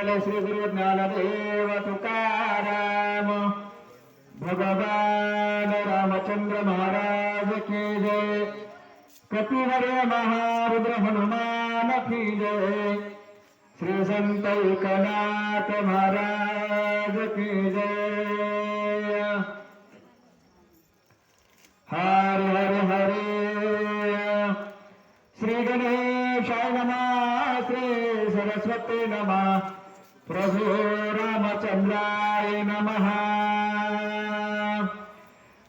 श्री गुरु ज्ञानदेव तुकाराम भगवान रामचंद्र महाराज की जय। कपिवर्य महारुद्र हनुमान की जय। श्री संत एकनाथ महाराज की जय। हरे हरे हरे। श्री गणेशाय नमः। श्री सरस्वती नमः। प्रभु रामचंद्राय नमः।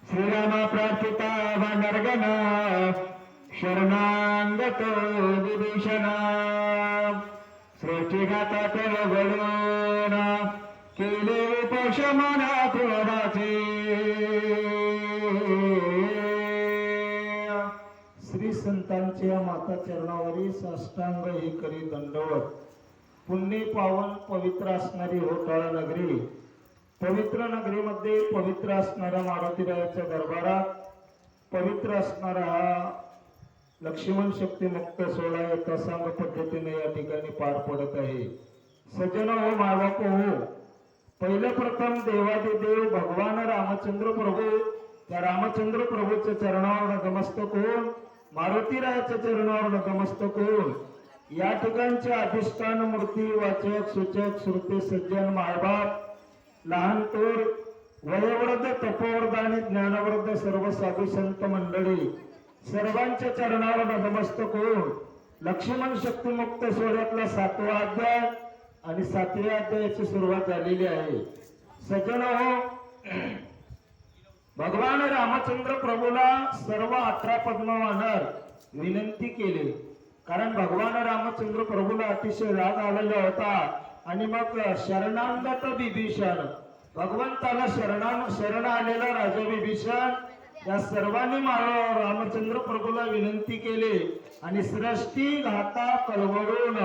श्रीराम प्रार्थिता वानरगण शरणागतो विभीषण। सृष्टिघाता वळून केले उपशमन क्रोधाचे। श्री संतांच्या माता चरणावरी साष्टांग हे करी दंडवत। पुण्य पावन पवित्र असणारी होटाळा नगरी, पवित्र नगरीमध्ये पवित्र असणाऱ्या मारुतीरायाच्या दरबारात पवित्र असणारा हा लक्ष्मण शक्ती मुक्त सोहळा यथासांग पद्धतीने या ठिकाणी पार पडत आहे। सज्जन हो, मायबाप हो, पहिलं प्रथम देवादिदेव भगवान रामचंद्र प्रभू, त्या रामचंद्र प्रभूच्या चरणावर नतमस्तक होऊन, मारुतीरायाच्या चरणावर नतमस्तक होऊन, या ठिकाणचे अधिष्ठान मूर्ती वाचक सूचक श्रुते सज्जन मायबाप, लहान थोर, वयोवृद्ध तपोवृद्ध आणि ज्ञानवृद्ध सर्व साधू संत मंडळी सर्वांच्या चरणावर नतमस्तक होऊन लक्ष्मण शक्ती मुक्त सोहळ्यातला 7वा अध्याय आणि 7व्या अध्यायाची सुरुवात झालेली आहे। सज्जन हो, भगवान रामचंद्र प्रभूला सर्व 18 पद्मवानर विनंती केली, कारण भगवान रामचंद्र प्रभूला अतिशय राग आलेला होता। आणि मग शरणागत विभीषण, भगवंताला शरण आलेला राजा विभीषण या सर्वांनी रामचंद्र प्रभूला विनंती केली आणि सृष्टी घाता कळवळून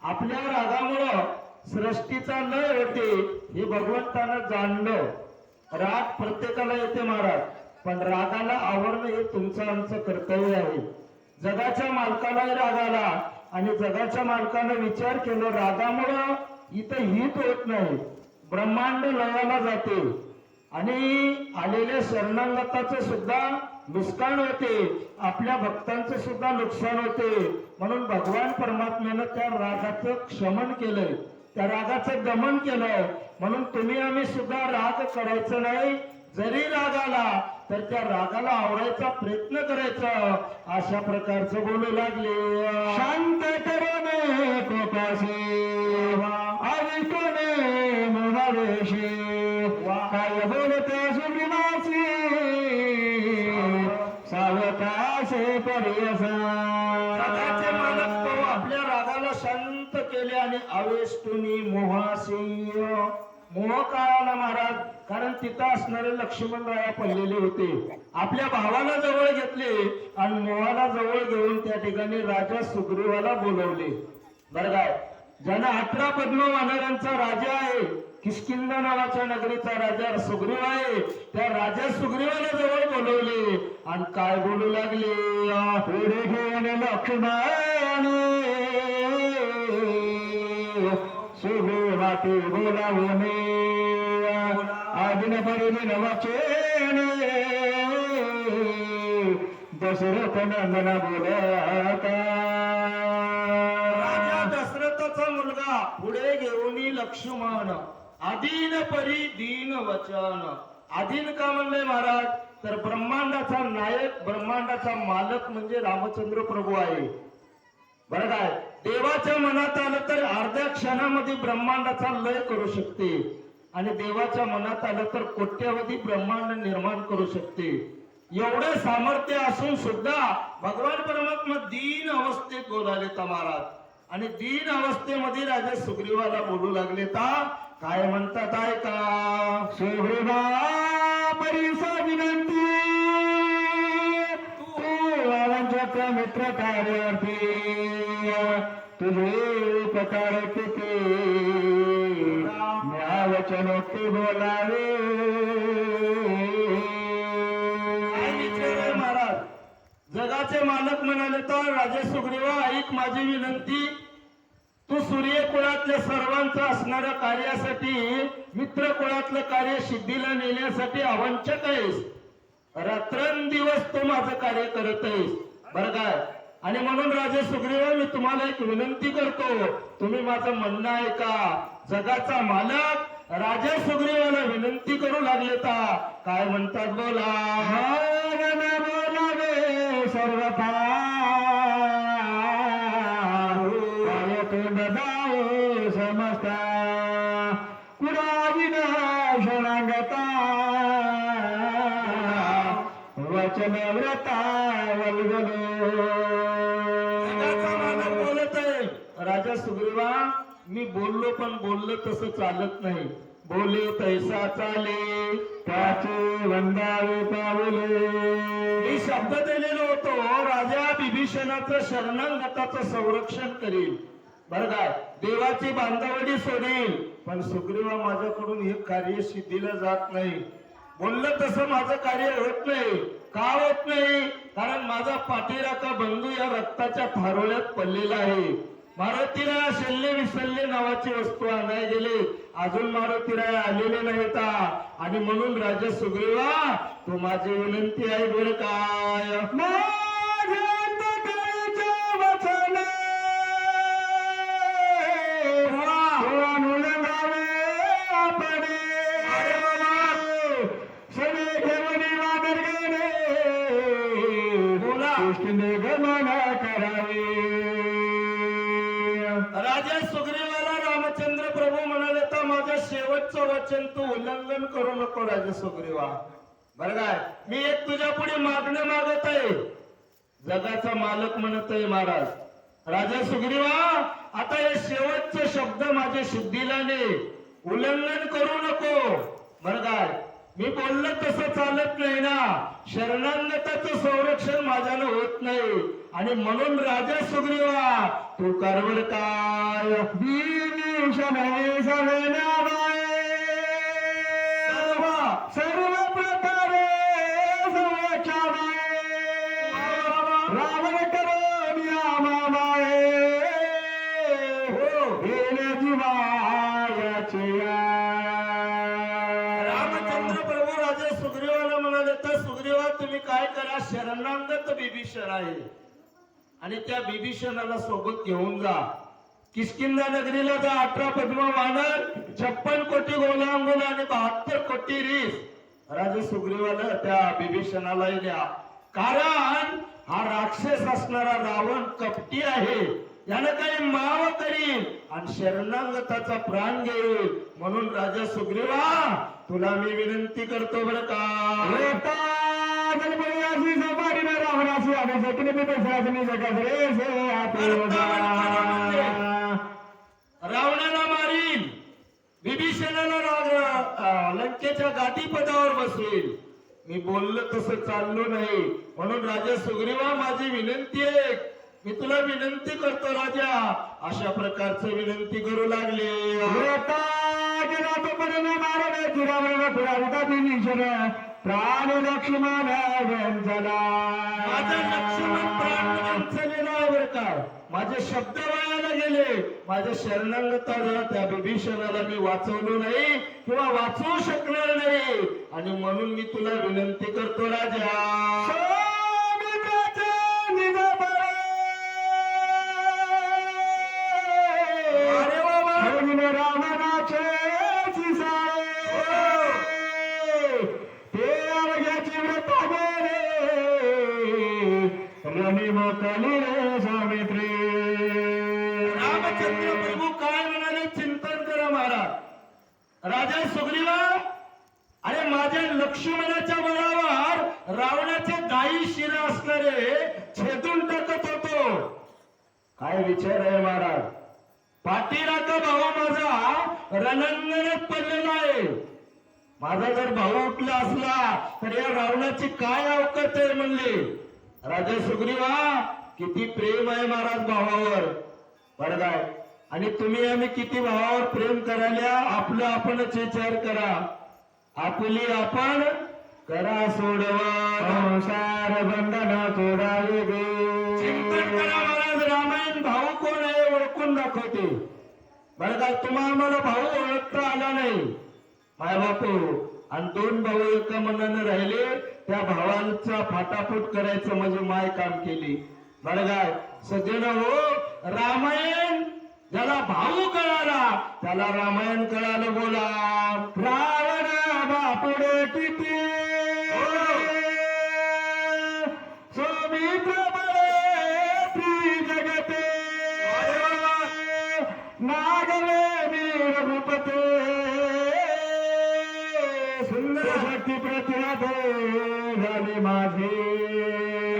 आपल्या रागामुळं सृष्टीचा लय होते हे भगवंतानं जाणलं। राग प्रत्येकाला येते महाराज, पण रागाला आवरणं हे तुमचं आमचं कर्तव्य आहे। जगाच्या मालकालाही राग आला आणि जगाच्या मालकानं विचार केला रागामुळं इथं हित होत नाही, ब्रह्मांड लयाला जाते आणि आलेल्या शरणागताचे सुद्धा नुकसान होते, आपल्या भक्तांचे सुद्धा नुकसान होते। म्हणून भगवान परमात्म्यानं त्या रागाचं क्षमन केलंय, त्या रागाचं दमन केलंय। म्हणून तुम्ही आम्ही सुद्धा राग करायचं नाही, जरी राग आला तर त्या रागाला आवरायचा प्रयत्न करायचा, अशा प्रकारचं बोलू लागले। शांत करणे कृपासे आविष्टने मोहावेशे, काय बोलते सुग्रीवासी सावकाशे परियसा। आपल्या रागाला शांत केले आणि आवेष्टुनी मोहासी, मोह काळाला महाराज, कारण तिथं असणारे लक्ष्मणराया पडलेले होते। आपल्या भावाला जवळ घेतले आणि मोहाला जवळ घेऊन त्या ठिकाणी राजा सुग्रीवाला बोलवले। बरं काय, ज्यांना 18 पद्मवानरांचा राजा आहे, किष्किंधा नावाच्या नगरीचा राजा सुग्रीव आहे, त्या राजा सुग्रीवाला जवळ बोलवले आणि काय बोलू लागले। पुढे घेऊन लक्ष्मण सुग्रीवाती बोलावणे, आदिन परिदिन वाचेने दशरथ नंदन बोलता। राजा दशरथाचा मुलगा पुढे घेऊन लक्ष्मण, आदिन परी दीन वचन। आदिन का म्हणले महाराज, तर ब्रह्मांडाचा नायक, ब्रह्मांडाचा मालक म्हणजे रामचंद्र प्रभू आहे। बरं काय, देवाच्या मनात आलं तर अर्ध्या क्षणामध्ये ब्रह्मांडाचा लय करू शकते आणि देवाच्या मनात आलं तर कोट्यावधी ब्रह्मांड निर्माण करू शकते। एवढे सामर्थ्य असून सुद्धा भगवान परमात्मा दीन अवस्थेत बोलाले महाराज, आणि दीन अवस्थेमध्ये राजा सुग्रीवाला बोलू लागले ता काय म्हणतात ऐका। सुग्रीवा परिसा विनंती, तू वालांच्या मित्र कार्यार्थी, तुझे उपकार किती न्यावचनोक्ती बोलावे। महाराज, जगाचे मालक म्हणाले तर राजे सुग्रीवा ऐक माझी विनंती, तू सूर्य कुळातल्या सर्वांचं असणाऱ्या कार्यासाठी मित्र कुळातलं कार्य सिद्धीला नेण्यासाठी अवंचक आहेस. रात्रंदिवस तू माझं कार्य करत आहेस बरं काय. आणि म्हणून राजे सुग्रीव मी तुम्हाला एक विनंती करतो, तुम्ही माझं म्हणणं ऐका. जगाचा मालक राजा सुग्रीवाला विनंती करू लागले ता काय म्हणतात बोला. बोलावे सर्वथा समजता कुणाविना शरणागता वचन व्रता वल्गलो. बोलत आहे राजा सुग्रीवा, मी बोललो पण बोललो तसं चालत नाही. बोले तैसा चाले त्याचे वंदावे पावले. मी शब्द दिलेलो होतो राजा बिभीषणाचं शरणागताचं संरक्षण करील बरं काय, देवाची बांधावडी सोडेल. पण सुग्रीवा माझ्याकडून हे कार्य सिद्धीला जात नाही. बोललं तसं माझं कार्य होत नाही. का होत नाही? कारण माझा पाठीराखा बंधू या रक्ताच्या थारोळ्यात पडलेला आहे. मारुतीराय शल्य विसल्य नावाची वस्तू आणाय गेले, अजून मारुतीराय आलेले नाहीत. आणि म्हणून राजा सुग्रीवा तू माझी विनंती आहे बरं काय. राजा सुग्रीवाला रामचंद्र प्रभू म्हणाले तर माझ्या शेवटचं वचन तू उल्लंघन करू नको राजा सुग्रीवा बरं काय. मी एक तुझ्या पुढे मागणं मागत आहे. जगाचा मालक म्हणत आहे महाराज राजा सुग्रीवा, आता हे शेवटचे शब्द माझ्या सिद्धीला ने, उल्लंघन करू नको बरं काय. मी बोललं तसं चालत नाही ना. शरणागताचं संरक्षण माझ्यानं होत नाही. आणि म्हणून राजा सुग्रीवा तू करवर काय. सर्व प्रकारे रावण करो नियमामाये हो रामचंद्र प्रभू राजा सुग्रीवाला म्हणाले तर सुग्रीवा तुम्ही काय करा, शरणागत बिभीषण आहे आणि त्या बिभीषणाला सोबत घेऊन जा. किष्किंधा नगरीला जा. 18 पद्म वानर, 56 कोटी गोलांगुल आणि 72 कोटी रीस राजा सुग्रीवाला त्या बिभीषणाला द्या. कारण हा राक्षस असणारा रावण कपटी आहे. यानं काही माव करील आणि शरणागताचा प्राण घेईल. म्हणून राजा सुग्रीवा तुला मी विनंती करतो बरं का. रावणाला मारील, विभीषणाला लंकेच्या गादीपदावर बसवेल. मी बोललो तसं चाललो नाही. म्हणून राजा सुग्रीवा माझी विनंती आहे, मी तुला विनंती करतो राजा. अशा प्रकारचं विनंती करू लागले. प्राण लक्ष्मण वंचला. माझा लक्ष्मण प्राण वंचलेला आहे बरं का. माझे शब्द वायाला गेले. माझ्या शरणागताला त्या बिभीषणाला मी वाचवलो नाही किंवा वाचवू शकणार नाही. आणि म्हणून मी तुला विनंती करतो राजा. अरे बाबा रावणाचे रामचंद्र प्रभू काय म्हणाले, चिंतन करा महाराज. राजा सुग्रीवा, अरे माझ्या लक्ष्मणाच्या बळावर रावणाचे दाई शिरा असणारे छेदून टाकत होतो. काय विचार आहे महाराज. पाठीराखा भाऊ माझा रणांगणात पडलेला आहे. माझा जर भाऊ उठला असला तर या रावणाची काय अवकात आहे म्हणले. राजा सुग्रीवा किती प्रेम आहे महाराज भावावर बरं काय. आणि तुम्ही आम्ही किती भावावर प्रेम करायला आपलं आपणच विचार करा. आपली आपण करा सोडवा संसार बंधन तोडावे गे. चिंतन करा महाराज. रामायण भाऊ कोण आहे ओळखून करून दाखवते. बरं का, तुम्हा आम्हाला भाऊ ओळखता आला नाही. माय बापू आणि दोन भाऊ एका मनानं राहिले, त्या भावांचा फाटाफूट करायचं म्हणजे माय काम केली. बरं काय सज्जन हो, रामायण ज्याला भाऊ कळाला त्याला रामायण कळालं. बोला रावणा बापुडे किती सौमित्र बळे त्रिजगते नागवे वीर भूपते सुंदर शक्ती प्रतिराधे झाली माझे.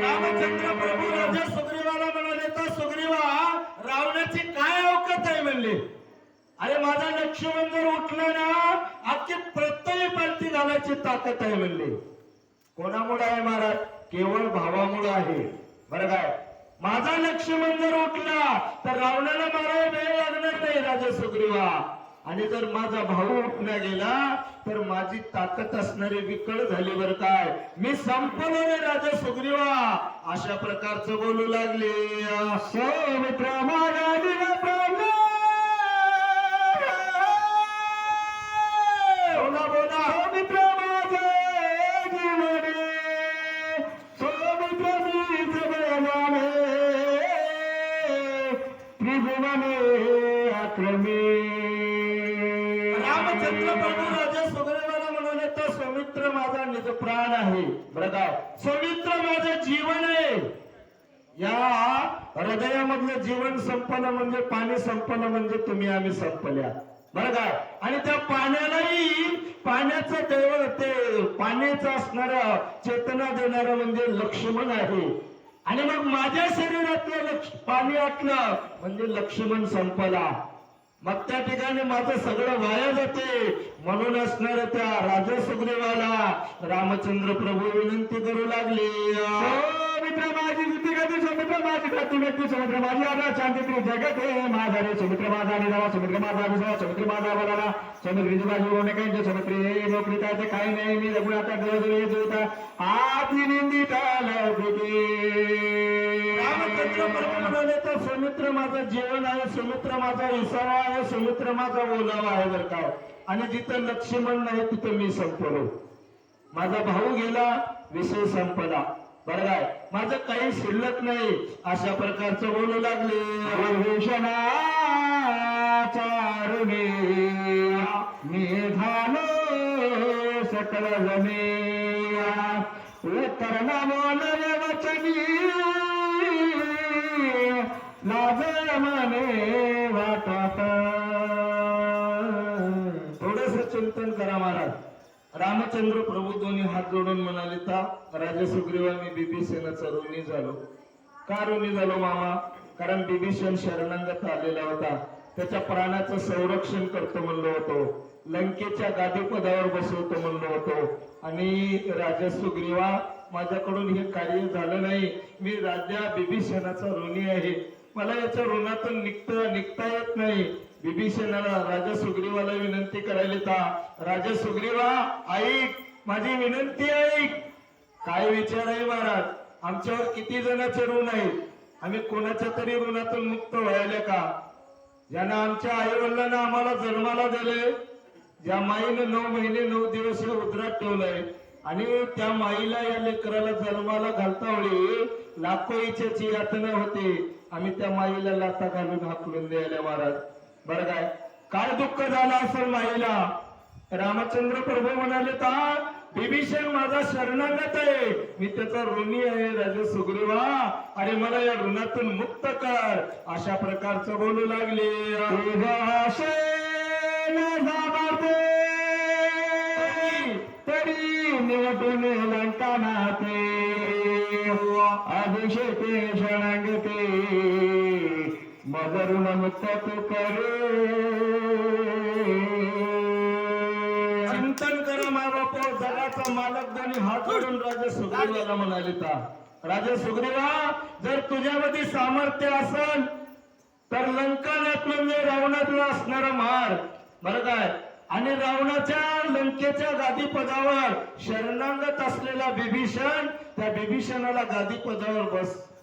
रामचंद्र प्रभू राजा सुग्रीवाला म्हणाले, तर सुग्रीवा रावणाची काय अवकात आहे म्हणले. अरे माझा लक्ष्मण जर उठला ना, अख्खी पृथ्वी पालती घालायची ताकद आहे म्हणले. कोणामुळे आहे महाराज? केवळ भावामुळे आहे. बरं काय, माझा लक्ष्मण जर उठला तर रावणाला मारायला वेळ लागणार नाही राजा सुग्रीवा. आणि जर माझा भाऊ उठला गेला तर माझी ताकद असणारी विकळ झाली. बरं काय, मी संपलो रे राजा सुग्रीवा, अशा प्रकारचं बोलू लागले. सौमित्र माझा दिला प्राण, बोला बोला सौमित्र माझे जीवने, सौमित्र मीच बळवाने, त्रिभुवने आक्रमे. रामचंद्र प्रभू राजा सुग्रीवाला म्हणाले, तर सौमित्र माझा निज प्राण आहे. बरं काय, सौमित्र माझं जीवन आहे. या हृदयामधलं जीवन संपलं म्हणजे पाणी संपलं म्हणजे तुम्ही आम्ही संपल्या. बरं काय, आणि त्या पाण्यालाही पाण्याचं देव, ते पाण्याचं असणारं चेतना देणारं म्हणजे लक्ष्मण आहे. आणि मग माझ्या शरीरातलं पाणी आटलं म्हणजे लक्ष्मण संपला. मग त्या ठिकाणी माझं सगळं वाया जाते. म्हणून असणार त्या राजा सुग्रीवाला रामचंद्र प्रभू विनंती करू लागले. सौमित्र माझी युती गती, सौमित्र माझी गती व्यक्ती, समुद्र माझी आला शांती जगत हे माझा रे. समुद्र माझा आणि जावा, समुद्र माझा अभिजावा, समुद्र माझा बोलाला, समुद्रीची बाजू होणे काही समुद्र हे नोकरी काय ते काही नाही. मी जगून आता डोळे होता आधी निंदित रामचंद्र प्रभू म्हणाले, तर समुद्र माझं जीवन आहे, समुद्र माझा विसावा आहे, समुद्र माझा ओलावा आहे. बरं का, आणि जिथं लक्ष्मण नाही तिथं मी संपलो. माझा भाऊ गेला, विषय संपला. बरं काय, माझं काही शिल्लक नाही. अशा प्रकारचं बोलू लागले. भूषणाचारुणे निधानो सकल जमे, उत्तर न बोलले वचनी लाज मने वाटत. थोडंसं चिंतन करा महाराज. रामचंद्र प्रभू दोन्ही हात जोडून म्हणाले, तर राजा सुग्रीवा मी बिभीषणाचा ऋणी झालो. का ऋणी झालो मामा? कारण बिभीषण शरणागत आलेला होता, त्याच्या प्राणाचं संरक्षण करतो म्हणलो होतो, लंकेच्या गादीपदावर बसवतो म्हणलो होतो. आणि राजा सुग्रीवा माझ्याकडून हे कार्य झालं नाही. मी राजा बिभीषणाचा ऋणी आहे. मला याच्या ऋणातून निघता येत नाही. बिभीषणाला राजा सुग्रीवाला विनंती करायला, का राजा सुग्रीवा ऐक, माझी विनंती ऐक. काय विचार आहे महाराज? आमच्यावर किती जणांचे ऋण आहेत, आम्ही कोणाच्या तरी ऋणातून मुक्त व्हायला का? ज्यानं आमच्या आई वडिलांना आम्हाला जन्माला दिले, ज्या माईनं 9 महिने 9 दिवस हे उदरात ठेवलंय, आणि त्या माईला या लेकराला जन्माला घालता वेळी लाखो इच्छेची यातना होते. आम्ही त्या माईला लाथा घालून हाकलून द्यायला महाराज. बरं काय दुःख झालं असेल माईला? रामचंद्र प्रभू म्हणाले, तर बिभीषण माझा शरणागत आहे, मी त्याचा ऋणी आहे राजा सुग्रीवा, आणि मला या ऋणातून मुक्त कर. अशा प्रकारचं बोलू लागले. तरी निवटून लंकानाथे अभिषेके शरणागते मजरून मुक्त तू करे. चिंतन करा मा बाप, जगाचा मालक दोन्ही हात जोडून राजा सुग्रीवाला म्हणाले, राजा सुग्रीवा जर तुझ्यामध्ये सामर्थ्य असेल तर लंकानाथ म्हणजे रावणातला असणारा मार. बरं काय, आणि रावणाच्या लंकेच्या गादीपदावर शरणागत असलेला बिभीषण, त्या बिभीषणाला गादीपदावर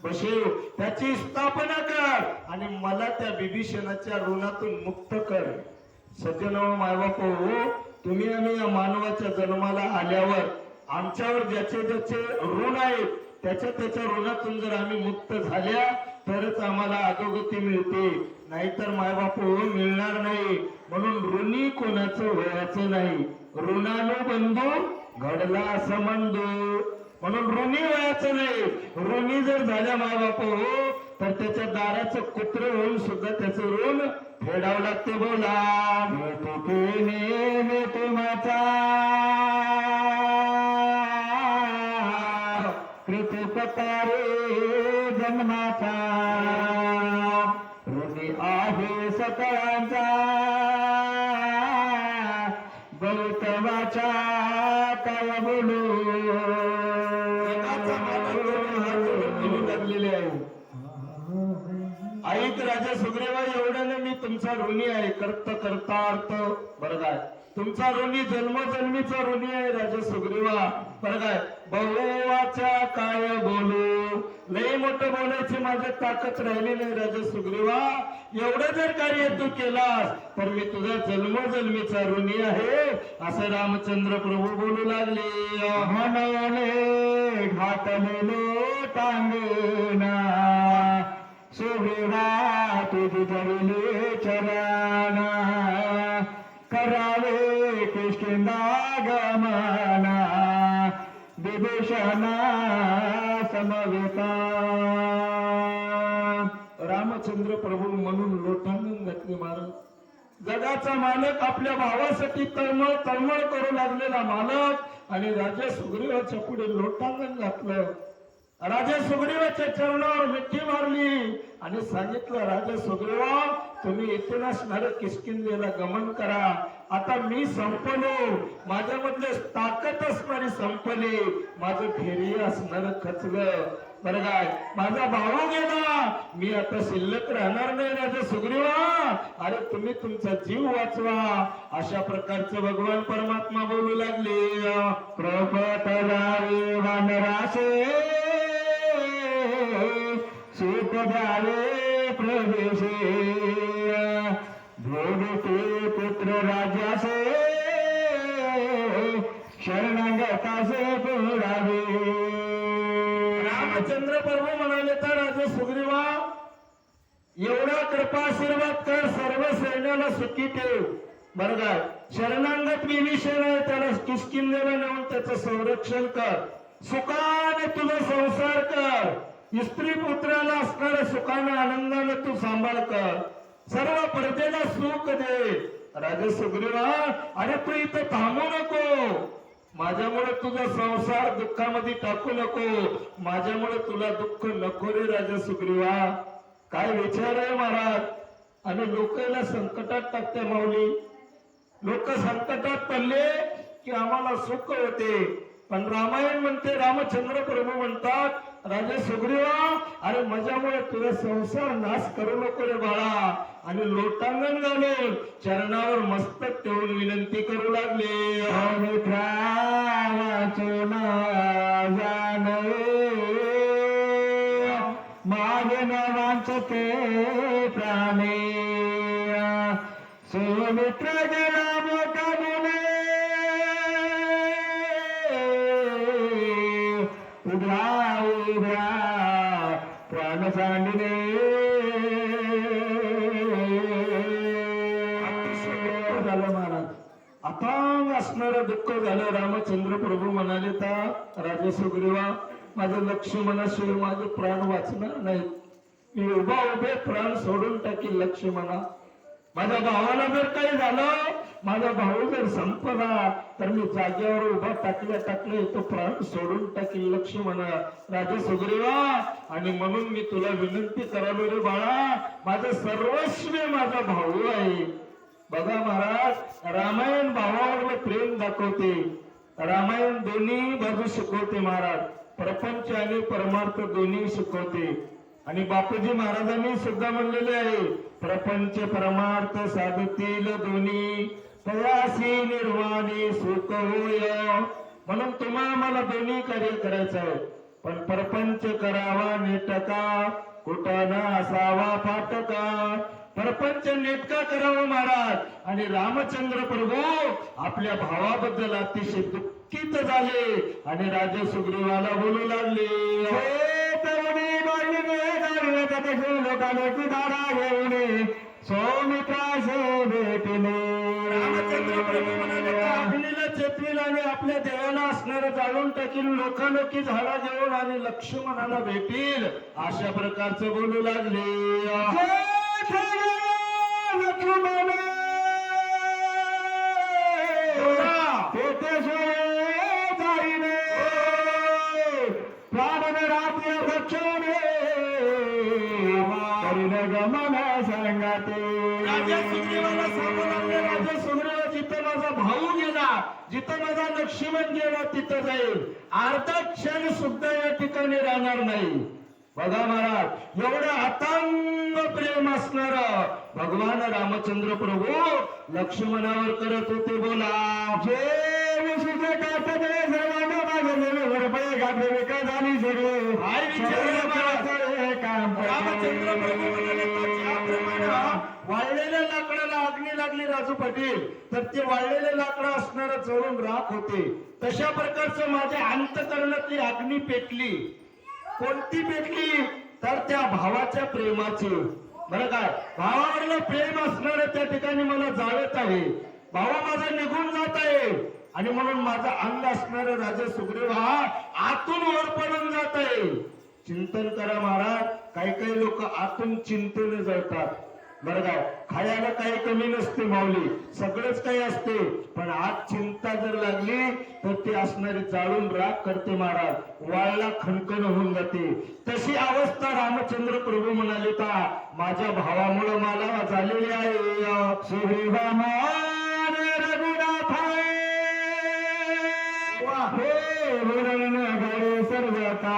बसव, त्याची स्थापना कर आणि मला त्या बिभीषणाच्या ऋणातून मुक्त कर. सज्जन मायबाप हो, तुम्ही आम्ही या मानवाच्या जन्माला आल्यावर आमच्यावर ज्याचे ज्याचे ऋण आहेत त्याच्या ऋणातून जर आम्ही मुक्त झाल्या तरच आम्हाला अधोगती मिळते, नाहीतर मायबाप हो मिळणार नाही. म्हणून ऋणी कोणाचं व्हायचं नाही. ऋणानुबंधू घडला संबंधू, म्हणून ऋणी व्हायचं नाही. ऋणी जर झाल्या मायबाप हो तर त्याच्या दाराचं कुत्र होऊन सुद्धा त्याचं ऋण फेडावं लागते. बोला तुम्हाचा कृतपतारे जन्माचा, ऋणी आहे सकळांचा गौतमाच्या काय बोलू. लागलेले आहे. ऐक राजा सुग्रीवा, एवढ्याने मी तुमचा ऋणी आहे. करता अर्थ बरं काय, तुमचा ऋणी जन्मजन्मीचा ऋणी आहे राजा सुग्रीवा. बरं काय, बहुवाच्या काय बोलू, लई मोठं बोलायची माझ्या ताकद राहिली नाही राजा सुग्रीवा. एवढं जर कार्य तू केलास तर मी तुझा जन्मजन्मीचा ऋणी आहे असं रामचंद्र प्रभू बोलू लागले. म्हणले घातलेलो टांगेना सुग्रीवा तुझी धरले चरणा, करावे किष्किंधा गमना विभीषणा समवेता. रामचंद्र प्रभू म्हणून लोटांगण घातले महाराज. जगाचा मालक आपल्या भावासाठी तळमळ करू लागलेला मालक आणि राजा सुग्रीवाच्या पुढे लोटांगण घातलं. राजा सुग्रीवाच्या चरणावर मिठी मारली आणि सांगितलं, राजा सुग्रीवा तुम्ही इथून असणाऱ्या किष्किंधेला गमन करा. आता मी संपलो, माझ्यामधले ताकद असणारी संपली, माझं धैर्य असणार खचलं. बरं काय, माझा भाऊ गेला, मी आता शिल्लक राहणार नाही राजा सुग्रीवा. अरे तुम्ही तुमचा जीव वाचवा. अशा प्रकारचे भगवान परमात्मा बोलू लागले. कृपत जावे वानरासे सुख द्यावे प्रवेशे, भोगते पुत्र राजासे शरणागतासे पुरावे. रामचंद्र प्रभू म्हणाले तर राजा सुग्रीवा एवढा कृपाशीर्वाद कर, सर्व सैन्याला सुखी ठेव. बरं काय, शरणांगत विभीषण आहे त्याला किष्किंधेला नेऊन त्याचं संरक्षण कर, सुखाने तुझा संसार कर, स्त्री पुत्राला असणाऱ्या सुखाने आनंदाने तू सांभाळ कर, सर्व प्रजेला सुख दे. राजा सुग्रीवा अरे तू इथं थांबू नको, माझ्यामुळे तुझा संसार दुःखामध्ये टाकू नको, माझ्यामुळे तुला दुःख नको रे राजा सुग्रीवा. काय विचार आहे महाराज. आणि लोकांना संकटात टाकते माऊली. लोक संकटात पडले की आम्हाला सुख होते, पण रामायण म्हणते, रामचंद्र प्रभू म्हणतात राजा सुग्रीवा अरे माझ्यामुळे तुझा संसार नाश करू नको रे बाळा. आणि लोटांगण घालून चरणावर मस्तक ठेवून विनंती करू लागले. माझे वांचते प्राणे सुमित्र गेला मोठा मुले, उभ्या प्राण सांडले. झालं महाराज, अथांग असणारं दुःख झालं. रामचंद्र प्रभू म्हणाले तर राजा सुग्रीवा माझं लक्ष्मणाशिवाय माझे प्राण वाचणार नाहीत. मी उभा उभे प्राण सोडून टाकील लक्ष्मणा. माझ्या भावाला जर काही झालं, माझा भाऊ जर संपला तर मी जागेवर उभा टाकले तो प्राण सोडून टाकील लक्ष्मणा. राजा सुग्रीवा आणि म्हणून मी तुला विनंती करालो रे बाळा, माझं सर्वस्व माझा भाऊ आहे. बघा महाराज, रामायण भावावर प्रेम दाखवते, रामायण दोन्ही बाजू शिकवते महाराज, प्रपंच आणि परमार्थ दोन्ही शिकवते. आणि बापूजी महाराजांनी सुद्धा म्हणलेले आहे, प्रपंच परमार्थ साधतील दोन्ही, तयासी निर्वाणी सुख होय. म्हणून तुम्हाला मला दोन्ही कार्य करायचं आहे. पण परपंच करावा नेटका, कुठं न असावा फाटका. परपंच नेटका करावा महाराज. आणि रामचंद्र प्रभू आपल्या भावाबद्दल अतिशय दुःखित झाले आणि राजा सुग्रीवाला बोलू लागले, लोकांची धारा घेऊन सौमित्रास भेटले. रामचंद्र प्रभू म्हणाले, अग्नीला चेतवील आणि आपल्या देवाला असणारं जाळून टाकील, लोकालोकी झाडा घेऊन आणि लक्ष्मणाला भेटील, अशा प्रकारचं बोलू लागले. लक्ष्मण तेथे जाईने प्राण राज्य रक्षणे गमन सांगते. राजा सुग्रीवाला सांगू लागले, राजा सुग्रीव जिथं माझा भाऊ गेला, जिथं माझा लक्ष्मण गेला तिथं जाईल, अर्धा क्षण सुद्धा या ठिकाणी राहणार नाही. बघा महाराज, एवढं अतंग प्रेम असणार भगवान रामचंद्र प्रभू लक्ष्मणावर करत होते. बोला, जे विशीचे काटले सर्वांना मागले रुपये घातले विका झाली सगळे. काय विचारलं महाराज? काम रामचंद्र प्रभू म्हणाले, ज्याप्रमाणे वाळलेल्या लाकडाला अग्नी लागली राजू पाटील, तर ते वाळलेले लाकडं असणारं जळून राख होते, तशा प्रकारचं माझ्या अंतकरणातली अग्नी पेटली. कोणती पेटली? तर त्या भावाच्या प्रेमाची. बरं काय, भावावरलं प्रेम असणारं त्या ठिकाणी मला जाळत आहे. भावा माझा निघून जात आहे आणि म्हणून माझा अंग असणारा राजा सुग्रीव हा आतून वर पडून जात आहे. चिंतन करा महाराज, काही काही लोक आतून चिंतेने जळतात. बरं काय, खायला काही कमी नसते माऊली, सगळंच काही असते, पण आत चिंता जर लागली तर ती असणारी जाळून राख करते महाराज, वाळला खणखण होऊन जाते. तशी अवस्था रामचंद्र प्रभू म्हणाले, का माझ्या भावामुळे मला झालेली आहे. सुग्रीवामान रघुनाथ हे वरण घडे सर्वता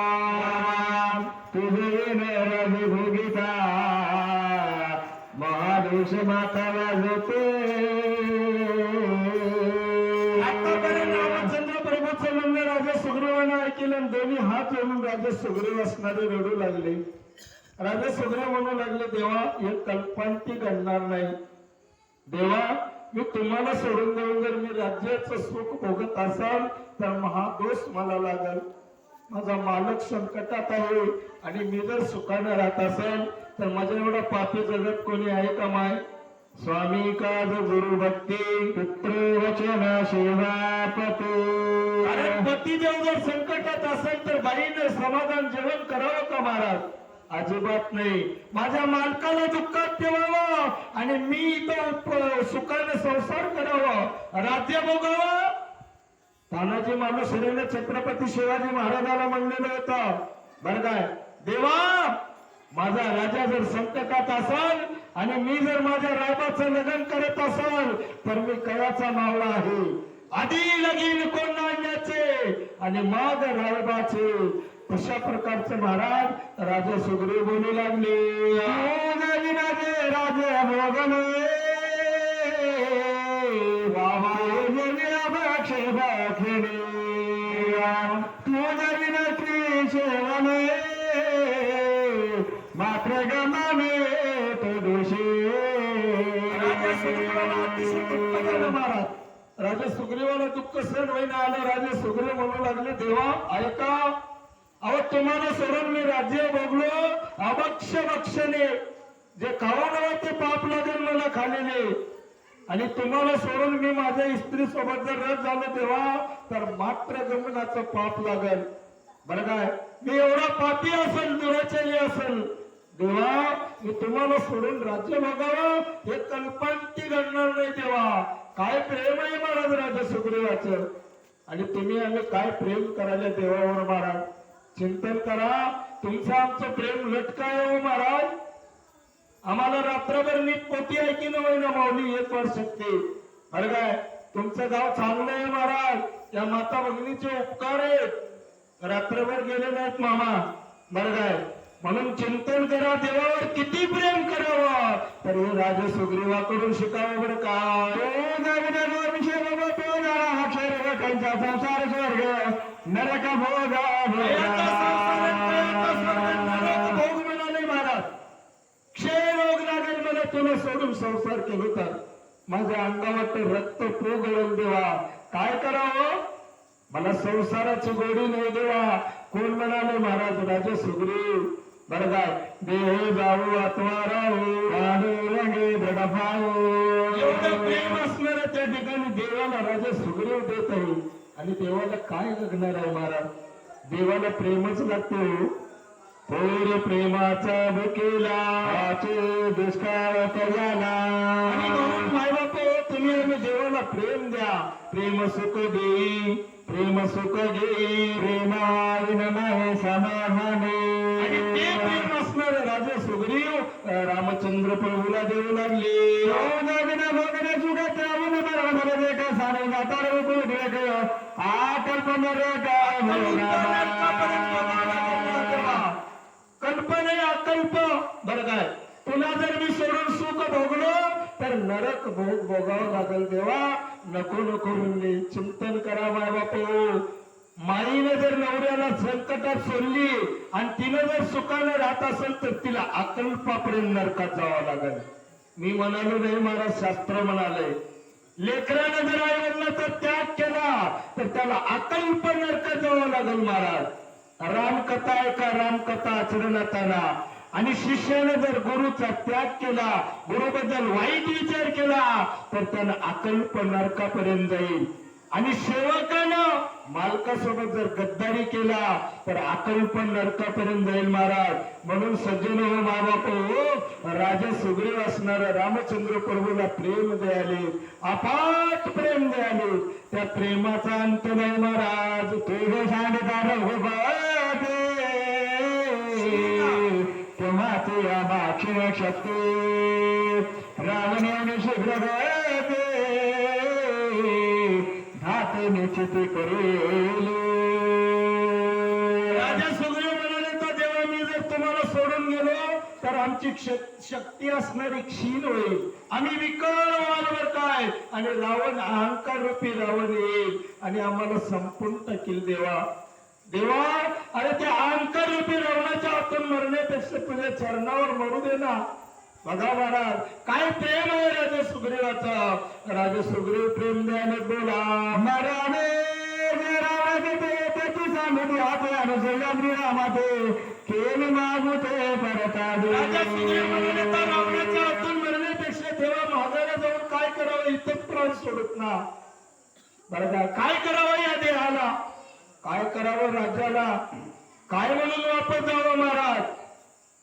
तुझे राजी भोगिता महादेश माता वाजते. आतापर्यंत रामचंद्र प्रभूचं म्हणणं राजा सुग्रीवानं ऐकलं आणि दोन्ही हात जोडून राजा सुग्रीव असणारे रडू लागले. राजा सुग्रीव म्हणू लागले, देवा हे कल्पांती घडणार नाही. देवा, मी तुम्हाला सोडून देऊन जर मी राज्याचं सुख भोगत असाल तर महादोष मला लागल. माझा मालक संकटात आहे आणि मी जर सुखाने राहत असेल तर माझ्या एवढा पापी जगत कोणी आहे का माय? स्वामी काज गुरु भक्ती पुत्र वचन सेवा पती. कारण पतीदेव जर संकटात असेल तर बाईने समाधान जेवण करावं का महाराज? अजिबात नाही. माझ्या मालकाला दुःखात ठेवावं आणि मी इथं सुखाने संसार करावा, राज्य भोगावं. तानाजी मालुसरेने छत्रपती शिवाजी महाराजाला म्हणलेलं होतं, बरं काय, देवा माझा राजा जर संकटात असाल आणि मी जर माझ्या राबाचं लग्न करत असाल तर मी कयाचा मावळा आहे. आधी लगीन कोणाचे आणि मग रायबाचे. तशा प्रकारचे महाराज राजा सुग्रीव बोलू लागले. राजे भोगले बाबा तुझ्या विनंती सेवने मात्र गमाने तो दोषी. राजा सुग्रीवाला अतिशय दुःख झालं महाराज. राजा सुग्रीवाला दुःख सहन होईना आलं. राजा सुग्रीव म्हणू लागले, देवा ऐका, अहो तुम्हाला सोडून मी राज्य भोगलो अभक्ष भक्षणे, जे खावा ते पाप लागेल मला खालेले, आणि तुम्हाला सोडून मी माझ्या स्त्री सोबत जर रथ झालो तेव्हा तर मात्र गमनाचं पाप लागेल. बरं काय, मी एवढा पापी असेल, दुराचारी असेल, देवा मी तुम्हाला सोडून राज्य भोगावं हे कल्पांती घडणार नाही. देवा काय प्रेम आहे महाराज राजा सुग्रीवाचं, आणि तुम्ही आम्ही काय प्रेम करायला देवावर महाराज. चिंतन करा, तुमचं आमचं प्रेम लटकाय हो महाराज. आम्हाला रात्रभर नीट पोटी आहे की नाही ना माऊली, एक वर्ष शकते. बरं काय, तुमचं गाव चांगलं आहे महाराज, या माता भगिनीचे उपकार आहेत, रात्रभर गेले नाहीत मामा. बरं काय, म्हणून चिंतन करा, देवावर किती प्रेम करावं तर हे राजा सुग्रीवाकडून शिकावं. बरं काय, संसार स्वर्ग नरक भोगा तुला सोडून संसार केलो तर माझ्या अंगावर रक्त पोगळून देवा काय करावं मला संसाराची गोडी नाही देवा कोण म्हणाले महाराज राजे सुग्रीव बरं काय देह जाऊ अथवा राहू राहू रंगे दडफाऊ एवढं प्रेम असणाऱ्या त्या ठिकाणी देवाला राजा सुग्रीव देत आहे आणि देवाला काय लागणार आहे महाराज देवाला प्रेमच लागते हो थोर प्रेमाचा भुकेला दुष्काळ झाला माय बाप तुम्ही आम्ही देवाला प्रेम द्या प्रेम सुख देई प्रेम सुख देई प्रेमाविन नाही समाधाने आणि ते प्रेम असणारे राजे सुग्रीव रामचंद्र प्रभूला देऊ लागले कल्पने अकल्प बरं काय तुला जर मी सोडून सुख भोगलो तर नरक भोग भोगावं लागल देवा नको नको म्हणले चिंतन करा माय बापू माईने जर नवऱ्याला संकटात सोडली आणि तिनं जर सुखाने राहत असेल तर तिला अकल्पापर्यंत नरकात जावं लागल मी म्हणालो नाही महाराज शास्त्र म्हणाले लेकरानं जर आई वडिलांचा त्याग केला तर त्याला अकल्प नरकात जावं लागल महाराज रामकथा ऐका रामकथा आचरणात आणा आणि शिष्याने जर गुरुचा त्याग केला गुरुबद्दल वाईट विचार केला तर त्यानं अकल्प नरकापर्यंत जाईल आणि सेवकानं मालकासोबत जर गद्दारी केला तर अकल्प नरकापर्यंत जाईल महाराज म्हणून सज्जन हो माबाप हो राजा सुग्रीव असणार रामचंद्र प्रभूला प्रेम द्याले अफाट प्रेम द्याले त्या प्रेमाचा अंत नाही महाराज तुझे सांगता तेव्हा ते अक्षर शक्ती रावणाने शीघ्र धाते निश्चित करेल राजा सुग्रीव म्हणाले तर देवा मी जर तुम्हाला सोडून गेलो तर आमची शक्ती असणारी क्षीण होईल आम्ही विकळ व्हाल काय आणि रावण अहंकार रूपी रावण येईल आणि आम्हाला संपून टाकील देवा देवा अरे त्या अहंकार रूपी रावणाच्या हातून मरण्यापेक्षा तुझ्या चरणावर मरू दे ना बघा महाराज काय प्रेम आहे राजा सुग्रीवाचं राजा सुग्रीव प्रेम द्याने बोला मराने त्याची सांगते हाते अनुसंधान रामाते केली मागुते परत राजा सुग्रीव म्हणाले तर रावणाच्या हातून मरण्यापेक्षा देवा महाराजा जाऊन काय करावं इथं प्राण सोडत ना बरं का काय करावं या देहाला काय करावं राज्याला काय म्हणून वापस जावं महाराज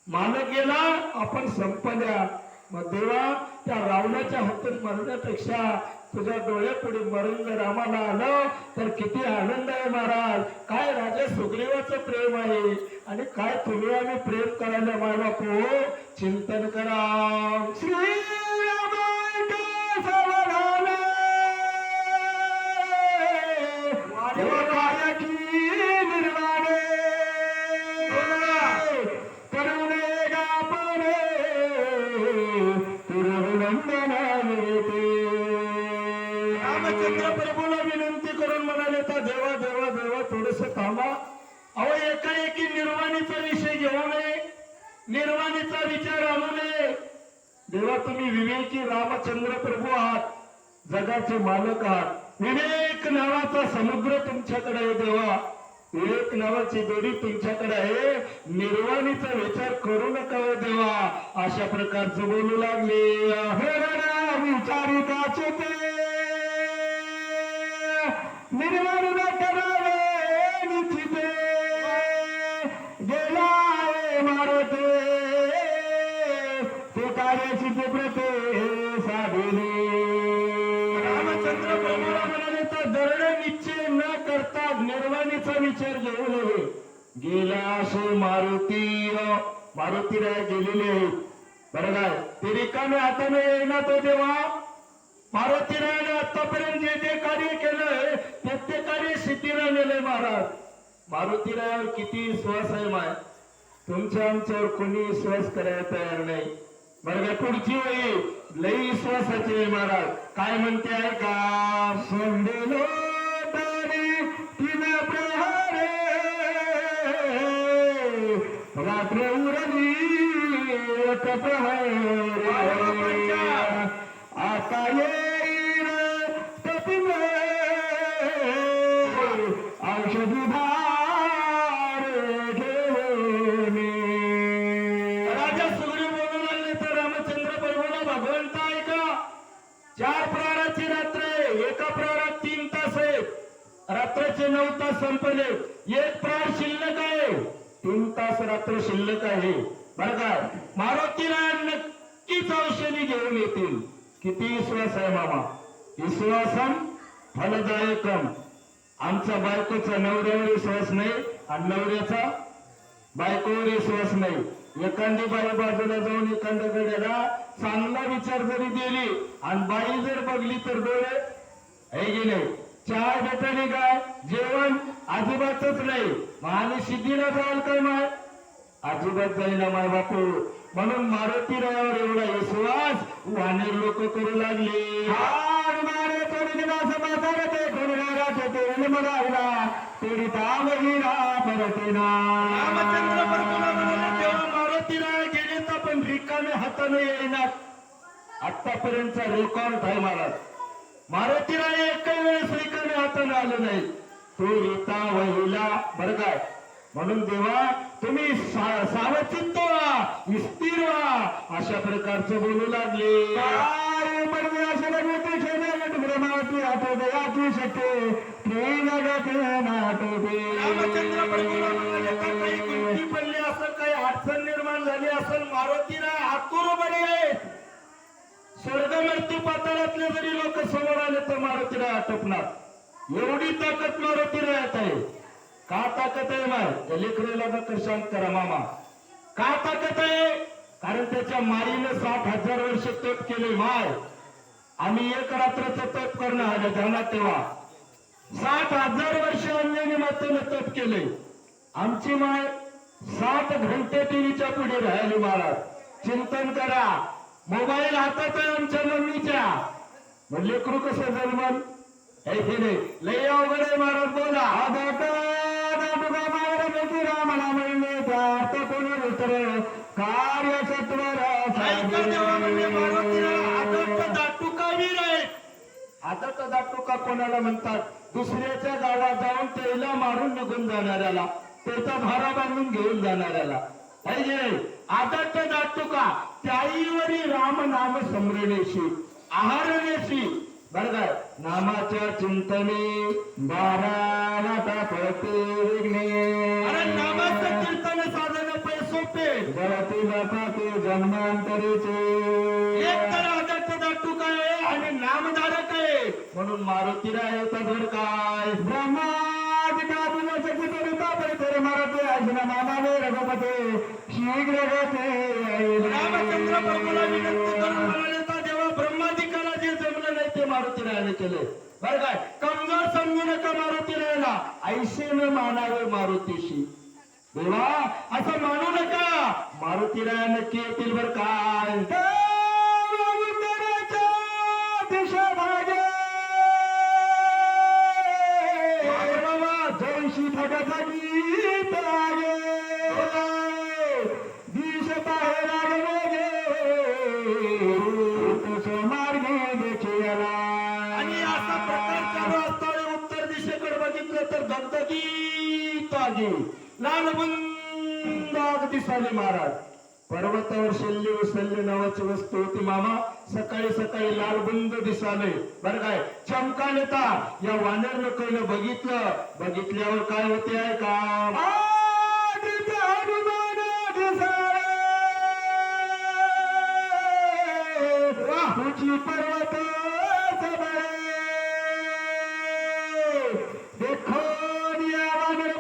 मालक गेला आपण संपल्या मग देवा त्या रावणाच्या हातून मरण्यापेक्षा तुझ्या डोळ्यापुढे मरून जर आम्हाला आलं तर किती आनंद आहे महाराज काय राजा सुग्रीवाचं प्रेम आहे आणि काय तुम्ही आम्ही प्रेम करायला मला हो चिंतन करा श्री रामचंद्र प्रभूला विनंती करून म्हणाले तर देवा देवा देवा थोडस थांबा अहो एकाएकी निर्वाणीचा विषय घेऊ नये निर्वाणीचा विचार आणू नये देवा तुम्ही विवेकी रामचंद्र प्रभू आहात जगाचे मालक आहात विवेक नावाचा समुद्र तुमच्याकडे आहे देवा विवेक नावाची दोरी तुमच्याकडे आहे निर्वाणीचा विचार करू नका देवा अशा प्रकारचं बोलू लागले विचारिताचे ते निर्वाण करावे निश्चिते गेला मारते ते कार्याची ते प्रते साधिले रामचंद्र प्रभूला म्हणाले तर दरड निश्चय न करता निर्वाणीचा विचार घेऊ नये गेला असे मारुतीराय गेलेले आहेत बरं काय ते रिकामे हाताने येईना तो देवा मारुतीरायाने आतापर्यंत जे जे कार्य केलंय ते कार्य सिद्धीला नेले महाराज मारुतीरायावर किती विश्वास आहे माय तुमच्या आमच्यावर कोणी विश्वास करायला तयार नाही बरं का पुढची वेळी लई विश्वासाची आहे महाराज काय म्हणते आहे का संदेलो तिला प्रहारे रात्र उरली प्रहारे औषधी भार घेऊन राजा सुग्रीव बोलू लागले तर रामचंद्र प्रभूला भगवंत ऐका 4 प्रहराची रात्र आहे, एका प्रहरात 3 तास आहेत, रात्रीचे 9 तास संपले, एक प्रहर शिल्लक आहे, 3 तास रात्र शिल्लक आहे. बरं का मारुतीला नक्कीच औषधी घेऊन येतील. किती विश्वास आहे मामा? विश्वासम फलदायकम. आमचा बायकोचा नवऱ्यावर विश्वास नाही आणि नवऱ्याचा बायकोवर विश्वास नाही. एखादी बाई बाजूला जाऊन एखाद्या गड्याला चांगला विचार जरी दिली आणि बाई जर बघली तर डोळे आहे की नाही, चाय भेटणे काय जेवण अजिबातच नाही. आणि सिद्धीला जाल काय माय अजिबात जाईना माय बापू. म्हणून मारुती रायावर एवढा विश्वास वानेर लोक करू लागले. रामचंद्र प्रभूला म्हणाले तेव्हा मारुती राय गेले तर पण रिकामे हाताने येणार. आतापर्यंतचा रेकॉर्ड आहे महाराज. मारुती राय एकही वेळेस रिकामे हाताने आले नाही. तो येता वहिला बरं काय. म्हणून देवा तुम्ही सावचित्त व्हा, स्थिर व्हा, अशा प्रकारचं बोलू लागले. रामचंद्र प्रभूला म्हणाले का काही गुंती पडली असेल, काही अडचण निर्माण झाली असेल, मारुती राय आतुर बडे स्वर्ग मृत्यू पाताळातले जरी लोक समोर आले तर मारुती राय आटोपणार. एवढी ताकद मारुती रायात आहे. का ताकद आहे माय लेकरेला तर शांत करा मामा. का ताकद आहे? कारण त्याच्या माईनं 60,000 वर्ष तप केले माय. आम्ही एक रात्रचं तप करणं आलं ध्यानात तेव्हा 60,000 वर्ष अंजनी मातेनं तप केले. आमची माय 7 घंटे टीव्हीच्या पुढे राहिली महाराज. चिंतन करा. मोबाईल हातात आहे आमच्या मम्मीच्या. मग लेकरू कसं जन्मल हे नाही. लय अवघड आहे महाराज. बोला रामाला म्हणले त्यार्थ कोण उतर कार्य सत्वर आदत दाटुकावीर आहे. आदत दाटुका कोणाला म्हणतात? दुसऱ्याच्या गावात जाऊन त्याला मारून निघून जाणाऱ्याला, त्याचा भारा बांधून घेऊन जाणाऱ्याला पाहिजे. आदत दाटुका त्याईवरी राम नाम स्मरणेशी आहारणेशी बरं काय नामाच्या चिंतने बाराला टाकते विघ्ने. अरे नामाचं कीर्तन साधन पैसोपे जगती बापाचे जन्मांतरीचे. एक तर आदत दाटूक आहे आणि नामधारक आहे. म्हणून मारुती राय तर काय ब्रह्मादिकादिवसकी करिता परिसर मारुती आजना मामाने रघुपते शीघ्र गते. रामचंद्र प्रभूला विनंती करून म्हणाले तर देवा ब्रह्मादिकाला जे जमलं नाही ते मारुती रायाने केले. बरं काय कमजोर समजू नका मारुती रायाला. ऐशीने मानावे मारुतीशी. देवा असं मानू नका. मारुती राया नक्की येतील बरं काय. दिशा भागे जैशी ठगाचा गीत लागे दिश बाहेर आगे मार्गे देखील. आणि असा प्रकार चालू असताना उत्तर दिशेकडे बघितलं तर धगधगीत आगे लालबुंद आग दिसाली महाराज. पर्वतावर शल्य विसल्य नावाची वस्तू होती मामा. सकाळी सकाळी लालबुंद दिसाले बरं काय चमकाल येता. या वानर लोकांना बघितल्यावर काय होते आहे का तुझी पर्वत देखो वानर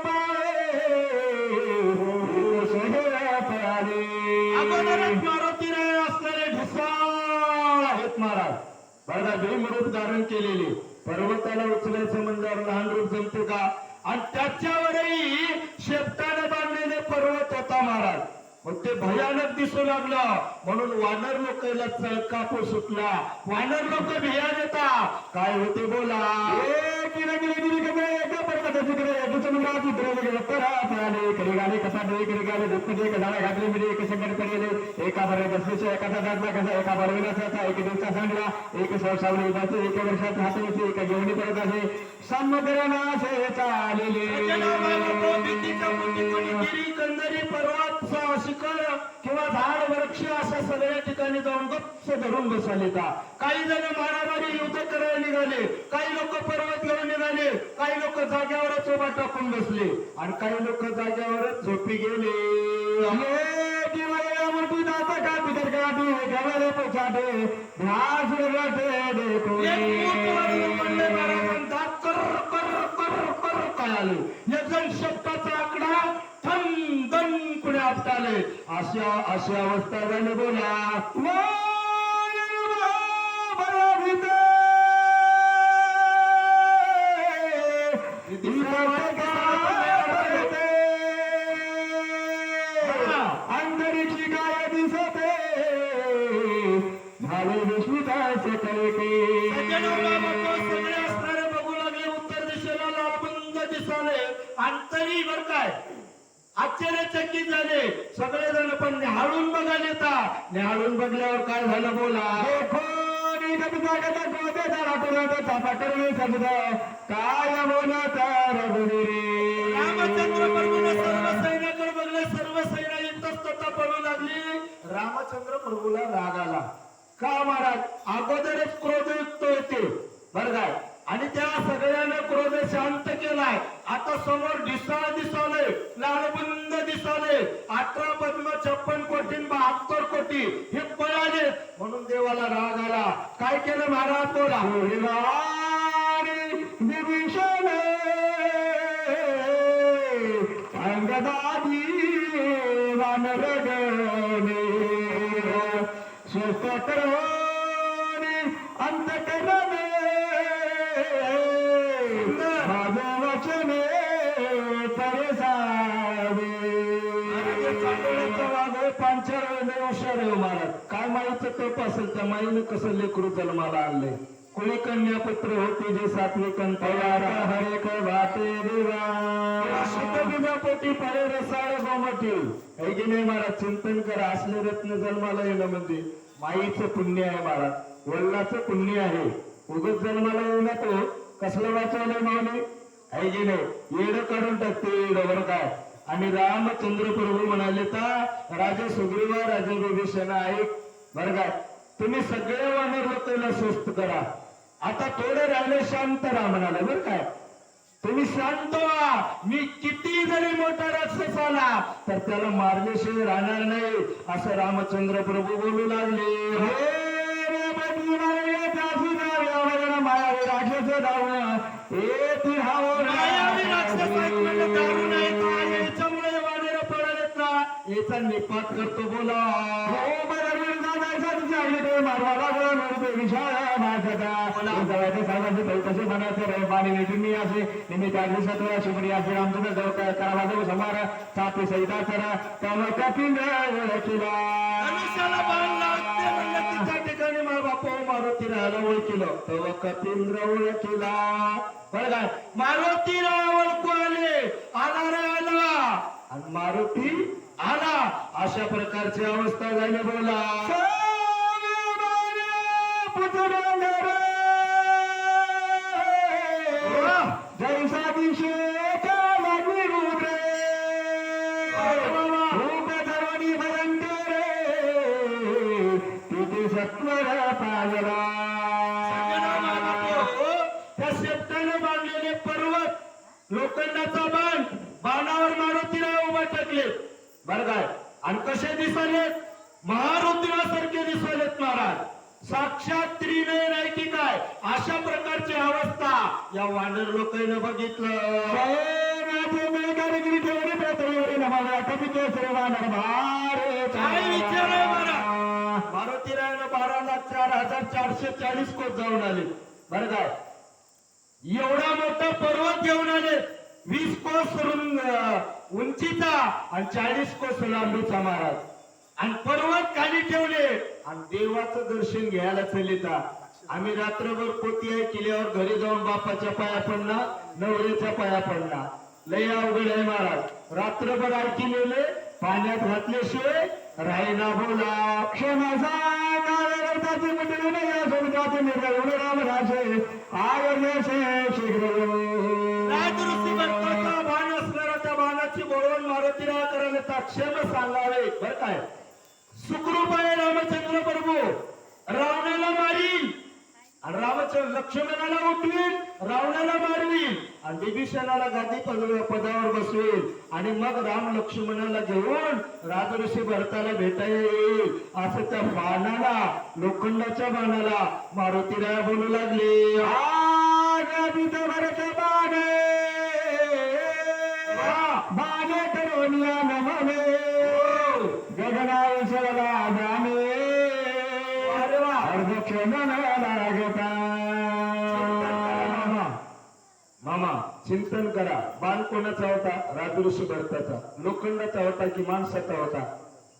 अगोदरच मारुती राय असणारे ढिसाळ आहेत महाराज. बघा भीमरूप धारण केलेले. पर्वताला उचलायचं म्हणल्यावर लहान रूप जमते का? आणि त्याच्यावरही शेपटाने बांधलेले पर्वत होता महाराज. मग ते भयानक दिसू लागलं. म्हणून वानर लोकांना कापूस सुटला. वानर लोक भिया देता काय होते बोला. पर्वत तिकडे समुद्राची द्रव्य परत आले करी गाले कसा डोळे करी गाले दुःखमध्ये कडाळा घातले म्हणजे एक संकट पडले एका बरे बसलेच्या एखादा दाखला कसा एका बरविनाचा एक दिवसा सांगला एक सावली उभाचे एका वर्षात हाताचे एका जेवणी परत असे समुद्रना असे चालले कंदरी पर्वत शिखर किंवा झाड वृक्ष अशा सगळ्या ठिकाणी जाऊन गच्च धरून बसले का काही जण मारामारी युद्ध करायला निघाले काही लोक पर्वत घेऊन निघाले काही लोक जाग्यावरच उभा टाकून बसले आणि काही लोक जाग्यावरच झोपी गेले मोठी नाता का पितर काढी गवरे पोचाटे ध्यास रटे देखो एक जण शब्दाचा आकडा थन दन कुणी आपटाले अशी अवस्था झाली बोला अंतरिक्षी काय दिसते झाले विश्वताचे कळके सगळे असणारे बघू लागले उत्तर दिशेला लालबंद दिसाले अंतरी बर काय आश्चर्यचकित झाले सगळेजण पण निहाळून बघायला येतात निहाळून बघल्यावर काय झालं बोला काय बोलत रामचंद्र प्रभूने सर्व सैन्याकडे बघले सर्व सैन्य इतस्ततः पळू लागली रामचंद्र प्रभूला राग आला का महाराज अगोदरच क्रोधयुक्त होते बरं काय आणि त्या सगळ्यांना क्रोध शांत केलाय आता समोर दिसाले लालबंद दिसाले 18 पद्म 56 कोटी 72 कोटी हे पळाले म्हणून देवाला राग आला काय केलं महाराज बोला विभीषण अंगदादी वानर गणे स्वस्थ करोने अंत करणे वचने परेसावे पांचाळ हुशार आहे महाराज काय माईचं तप असेल त्या माईनं कसं लेकरू जन्माला आणलंय कुणी कन्या पुत्र होते जे सात्विक हरेक वाटे देवा पोटी पळे रसाळ गोमटी हे की नाही महाराज चिंतन करा असले रत्न जन्माला येणं म्हणजे माईचं पुण्य आहे महाराज वडिलाचं पुण्य आहे उगत जन्माला येऊ नको कसलं वाचवलंय माऊली आहे की नाही येडं काढून टाकते येडं काय आणि रामचंद्र प्रभू म्हणाले तर राजा सुग्रीवा राजा विभीषण ऐक बरं काय तुम्ही सगळे वानर लोकांना स्वस्त करा आता थोडे राहिले शांत राहा म्हणाले बरं काय तुम्ही शांत व्हा मी किती जरी मोठा राक्षस आला तर त्याला मारल्याशिवाय राहणार नाही असं रामचंद्र प्रभू बोलू लागले मायावी राक्षस याच्यामुळे वानेर पडलेत ना याचा निपात करतो बोला कसे म्हणायचे रे पाणी वेचून असे नेहमी त्या दिवसात शुक्रिय असे रामचंद्र करावा समार साथी सहिता करा त्यामुळे कपिंद्र त्या ठिकाणी माझा बापा मारुती राहायला ओळखीलं तेव्हा कपिंद्र ओळखीला बरं काय मारुती ओळखू आले आला रे आला आणि मारुती आला अशा प्रकारची अवस्था झाली बोला जैसा दिशे सत्वर पाजला त्या शेपटाने बांधलेले पर्वत लोखंडाचा बाण बाणावर मारुतीराव उभा टाकले बरं काय आणि कसे दिसालेत महारुद्रासारखे दिसालेत महाराज साक्षात त्रिनयन आहे की काय अशा प्रकारची अवस्था या वानर लोकांनी बघितलं मारुतीरायनं 12,04,440 कोस जाऊन आले बरं काय एवढा मोठा पर्वत घेऊन आले 20 कोस उंचीचा आणि 40 कोस लांबीचा महाराज आणि पर्वत खाली ठेवले आणि देवाचं दर्शन घ्यायला चलिता आम्ही रात्रभर पोती आहे केल्यावर घरी जाऊन बापाच्या पाया पडणार, नवऱ्याच्या पाया पडणार. लय अवघड आहे महाराज. रात्रभर ऐकलेले पाण्यात घातल्याशिवाय राहिला बोला. राजऋषी भरताचा बाण असणारा त्या बाणाची बोलवून मारुतीला करायला ताक्षण सांगावे. बर काय सुखरूप आहे रामचंद्र प्रभू, रावणाला मारील आणि रामचंद्र लक्ष्मणाला उठवील, रावणाला मारवील आणि विभीषणाला गादी पदावर बसवेल आणि मग राम लक्ष्मणाला घेऊन राजऋषी भरताला भेटायला येईल असं त्या बाणाला, लोखंडाच्या बाणाला मारुतीला बोलू लागले. बाणे करोनिया नमने गगनाविषयाला जाणे लागता. मामा चिंतन करा. बाण कोणाचा होता? राजऋषी भरताचा. लोखंडाचा होता की माणसाचा होता?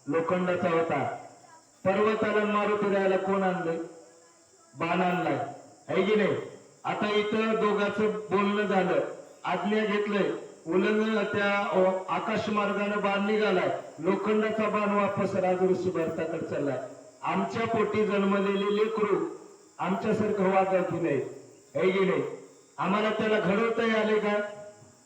लोखंडाचा होता. पर्वताला मारुतीला कोण आणलंय? बाण आणलाय, है की नाही? आता इथं दोघांचं बोलणं झालं, आज्ञा घेतलंय, उल्लंघन त्या आकाश मार्गाने बाण निघालाय. लोखंडाचा बाण वापस राजऋषी भरताकडे चाललाय. आमच्या पोटी जन्मलेले लेकरू आमच्यासारखं वागत नाही, है की नाही? आम्हाला त्याला घडवता आले का?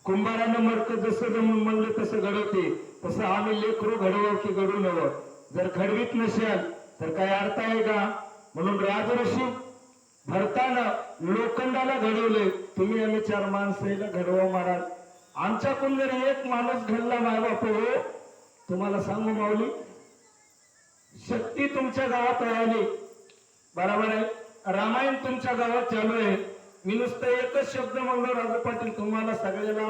कुंभारानं मडक जसं जमून म्हणलं तसं घडवते, तसं आम्ही लेकरू घडवू की घडू नवं. जर घडवीत नसेल तर काय अर्थ आहे का? म्हणून राजऋषी भरतानं लोखंडाला घडवले. तुम्ही आम्ही 4 माणसाला घडवा महाराज. आमच्याकडून जर एक माणूस घडला माय बाप हो, तुम्हाला सांगू माऊली, शक्ती तुमच्या गावात आली. बरोबर आहे. रामायण तुमच्या गावात चालू आहे. मी नुसतं एकच शब्द म्हणलो, राजू पाटील तुम्हाला सगळ्याला,